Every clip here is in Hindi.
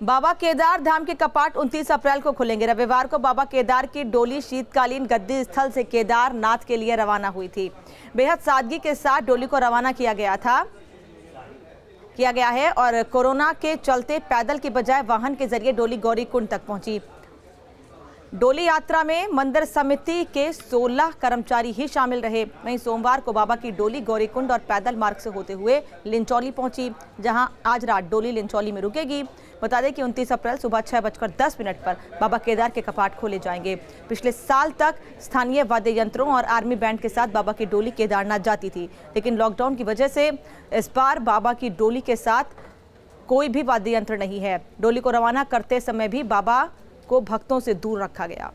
बाबा केदार धाम के कपाट 29 अप्रैल को खुलेंगे। रविवार को बाबा केदार की डोली शीतकालीन गद्दी स्थल से केदारनाथ के लिए रवाना हुई थी। बेहद सादगी के साथ डोली को रवाना किया गया है और कोरोना के चलते पैदल की बजाय वाहन के जरिए डोली गौरीकुंड तक पहुंची। डोली यात्रा में मंदिर समिति के 16 कर्मचारी ही शामिल रहे। वहीं सोमवार को बाबा की डोली गौरीकुंड और पैदल मार्ग से होते हुए लिंचौली पहुंची, जहां आज रात डोली लिंचौली में रुकेगी। बता दें कि 29 अप्रैल सुबह 6:10 पर बाबा केदार के कपाट खोले जाएंगे। पिछले साल तक स्थानीय वाद्य यंत्रों और आर्मी बैंड के साथ बाबा की डोली केदारनाथ जाती थी, लेकिन लॉकडाउन की वजह से इस बार बाबा की डोली के साथ कोई भी वाद्य यंत्र नहीं है। डोली को रवाना करते समय भी बाबा को भक्तों से दूर रखा गया।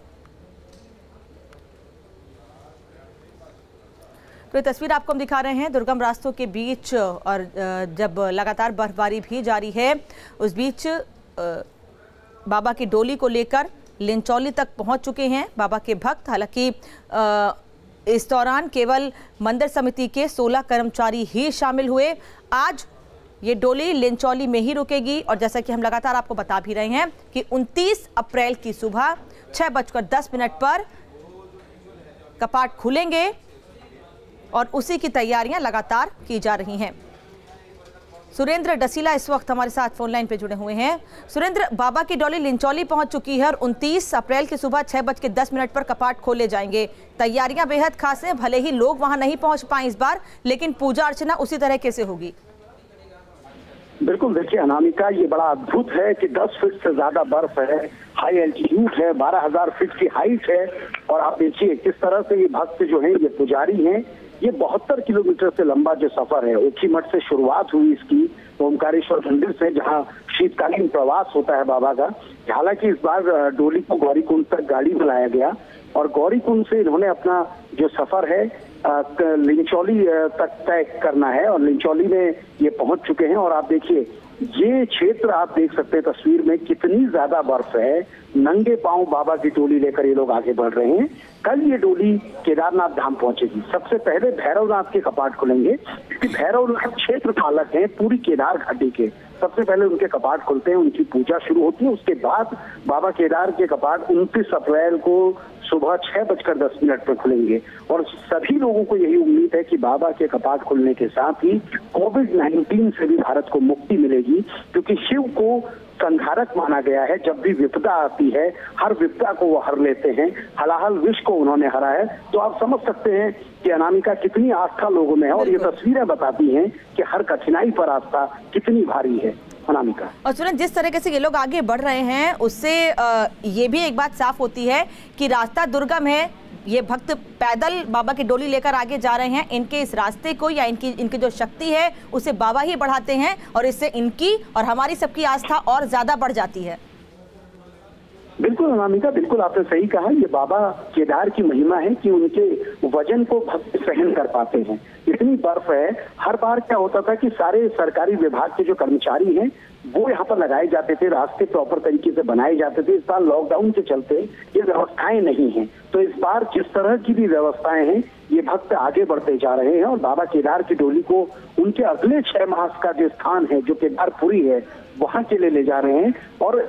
तो ये तस्वीर आपको हम दिखा रहे हैं दुर्गम रास्तों के बीच, और जब लगातार बर्फबारी भी जारी है उस बीच बाबा की डोली को लेकर लिंचौली तक पहुंच चुके हैं बाबा के भक्त। हालांकि इस दौरान केवल मंदिर समिति के 16 कर्मचारी ही शामिल हुए। आज ये डोली लिंचौली में ही रुकेगी और जैसा कि हम लगातार आपको बता भी रहे हैं कि 29 अप्रैल की सुबह 6:10 पर कपाट खुलेंगे और उसी की तैयारियां लगातार की जा रही हैं। सुरेंद्र डसीला इस वक्त हमारे साथ फोन लाइन पे जुड़े हुए हैं। सुरेंद्र, बाबा की डोली लिंचौली पहुंच चुकी है और 29 अप्रैल की सुबह 6:10 पर कपाट खोले जाएंगे। तैयारियां बेहद खास हैं, भले ही लोग वहां नहीं पहुंच पाए इस बार, लेकिन पूजा अर्चना उसी तरह कैसे होगी? बिल्कुल, देखिए अनामिका, ये बड़ा अद्भुत है कि 10 फीट से ज्यादा बर्फ है, हाई एल्टीट्यूड है, 12,000 फीट की हाइट है। और आप देखिए किस तरह से ये भक्त जो हैं, ये पुजारी हैं, ये 72 किलोमीटर से लंबा जो सफर है, ओखीमठ से शुरुआत हुई इसकी, ओमकारेश्वर मंदिर से, जहां शीतकालीन प्रवास होता है बाबा का। हालांकि इस बार डोली को गौरीकुंड तक गाड़ी में लाया गया और गौरीकुंड से इन्होंने अपना जो सफर है लिंचौली तक तय करना है और लिंचौली में ये पहुंच चुके हैं। और आप देखिए ये क्षेत्र, आप देख सकते हैं तस्वीर में कितनी ज्यादा बर्फ है। नंगे पांव बाबा की डोली लेकर ये लोग आगे बढ़ रहे हैं। कल ये डोली केदारनाथ धाम पहुंचेगी। सबसे पहले भैरवनाथ के कपाट खुलेंगे, क्योंकि भैरवनाथ क्षेत्र पालक हैं पूरी केदार घाटी के। सबसे पहले उनके कपाट खुलते हैं, उनकी पूजा शुरू होती है। उसके बाद बाबा केदार के कपाट 29 अप्रैल को सुबह 6:10 पर खुलेंगे। और सभी लोगों को यही उम्मीद है कि बाबा के कपाट खुलने के साथ ही कोविड-19 से भी भारत को मुक्ति मिलेगी, क्योंकि शिव को संहारक माना गया है। जब भी विपदा आती है, हर विपदा को वो हर लेते हैं। हलाहल विष को उन्होंने हरा है। तो आप समझ सकते हैं कि अनामिका कितनी आस्था लोगों में है, और ये तस्वीरें बताती हैं कि हर कठिनाई पर आस्था कितनी भारी है अनामिका। और सुरेंद्र, जिस तरीके से ये लोग आगे बढ़ रहे हैं उससे ये भी एक बात साफ होती है कि रास्ता दुर्गम है। ये भक्त पैदल बाबा की डोली लेकर आगे जा रहे हैं। इनके इस रास्ते को या इनकी जो शक्ति है उसे बाबा ही बढ़ाते हैं, और इससे इनकी और हमारी सबकी आस्था और ज्यादा बढ़ जाती है। बिल्कुल अनामिका, बिल्कुल आपने सही कहा। ये बाबा केदार की महिमा है कि उनके वजन को भक्त सहन कर पाते हैं। इतनी बर्फ है। हर बार क्या होता था कि सारे सरकारी विभाग के जो कर्मचारी हैं वो यहाँ पर लगाए जाते थे, रास्ते प्रॉपर तरीके से बनाए जाते थे। इस बार लॉकडाउन के चलते ये व्यवस्थाएं नहीं हैं। तो इस बार जिस तरह की भी व्यवस्थाएं हैं, ये भक्त आगे बढ़ते जा रहे हैं और बाबा केदार की डोली को उनके अगले 6 मास का जो स्थान है, जो केदारपुरी है, वहां के लिए ले जा रहे हैं। और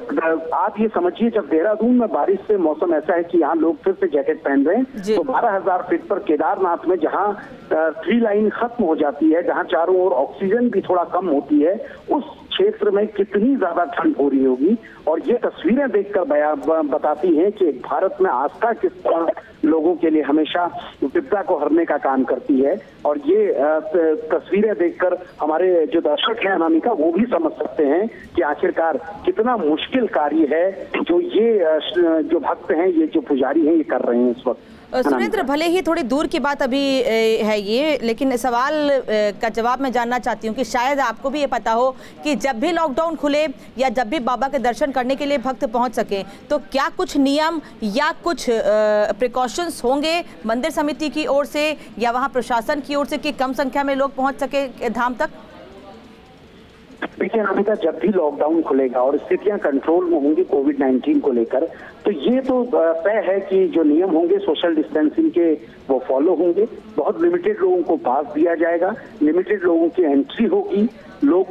आप ये समझिए, जब देहरादून में बारिश से मौसम ऐसा है कि यहाँ लोग फिर से जैकेट पहन रहे हैं, तो 12,000 फीट पर केदारनाथ में जहाँ ट्री लाइन खत्म हो जाती है, जहाँ चारों ओर ऑक्सीजन भी थोड़ा कम होती है, उस क्षेत्र में कितनी ज्यादा ठंड हो रही होगी। और ये तस्वीरें देखकर बताती हैं कि भारत में आस्था किस तरह लोगों के लिए हमेशा विपदा को हरने का काम करती है। और ये तस्वीरें देखकर हमारे जो दर्शक हैं अनामिका, वो भी समझ सकते हैं कि आखिरकार कितना मुश्किल कार्य है जो ये जो भक्त हैं, ये जो पुजारी हैं, ये कर रहे हैं इस वक्त। सुरेंद्र, भले ही थोड़ी दूर की बात अभी है ये, लेकिन सवाल का जवाब मैं जानना चाहती हूँ कि शायद आपको भी ये पता हो कि जब भी लॉकडाउन खुले या जब भी बाबा के दर्शन करने के लिए भक्त पहुँच सके, तो क्या कुछ नियम या कुछ प्रिकॉशंस होंगे मंदिर समिति की ओर से या वहाँ प्रशासन की ओर से कि कम संख्या में लोग पहुँच सके धाम तक? देखिए अनामिका, जब भी लॉकडाउन खुलेगा और स्थितियां कंट्रोल में होंगी कोविड-19 को लेकर, तो ये तो तय है कि जो नियम होंगे सोशल डिस्टेंसिंग के वो फॉलो होंगे। बहुत लिमिटेड लोगों को पास दिया जाएगा, लिमिटेड लोगों की एंट्री होगी, लोग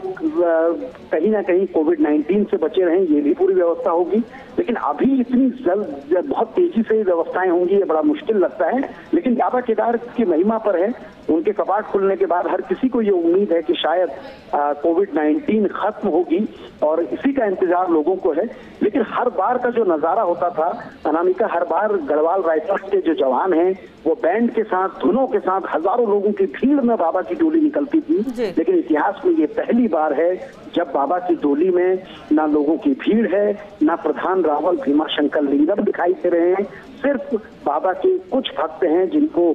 कहीं ना कहीं कोविड-19 से बचे रहें, ये भी पूरी व्यवस्था होगी। लेकिन अभी इतनी जल्द बहुत तेजी से व्यवस्थाएं होंगी, ये बड़ा मुश्किल लगता है। लेकिन बाबा केदार की महिमा पर है, उनके कपाट खुलने के बाद हर किसी को ये उम्मीद है कि शायद कोविड-19 खत्म होगी और इसी का इंतजार लोगों को है। लेकिन हर बार का जो नजारा होता था अनामिका, हर बार गढ़वाल राइफल्स के जो जवान हैं वो बैंड के साथ, धुनों के साथ हजारों लोगों की भीड़ में बाबा की डोली निकलती थी। लेकिन इतिहास में ये पहली बार है जब बाबा की डोली में ना लोगों की भीड़ है, ना प्रधान रावल भीमाशंकर लिंगम दिखाई दे रहे हैं। सिर्फ बाबा के कुछ भक्त हैं जिनको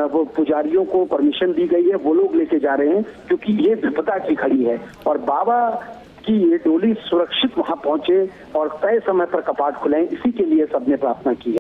वो पुजारियों को परमिशन दी गई है, वो लोग लेके जा रहे हैं क्योंकि ये विपदा की घड़ी है और बाबा कि ये डोली सुरक्षित वहां पहुंचे और तय समय पर कपाट खुले, इसी के लिए सबने प्रार्थना की है।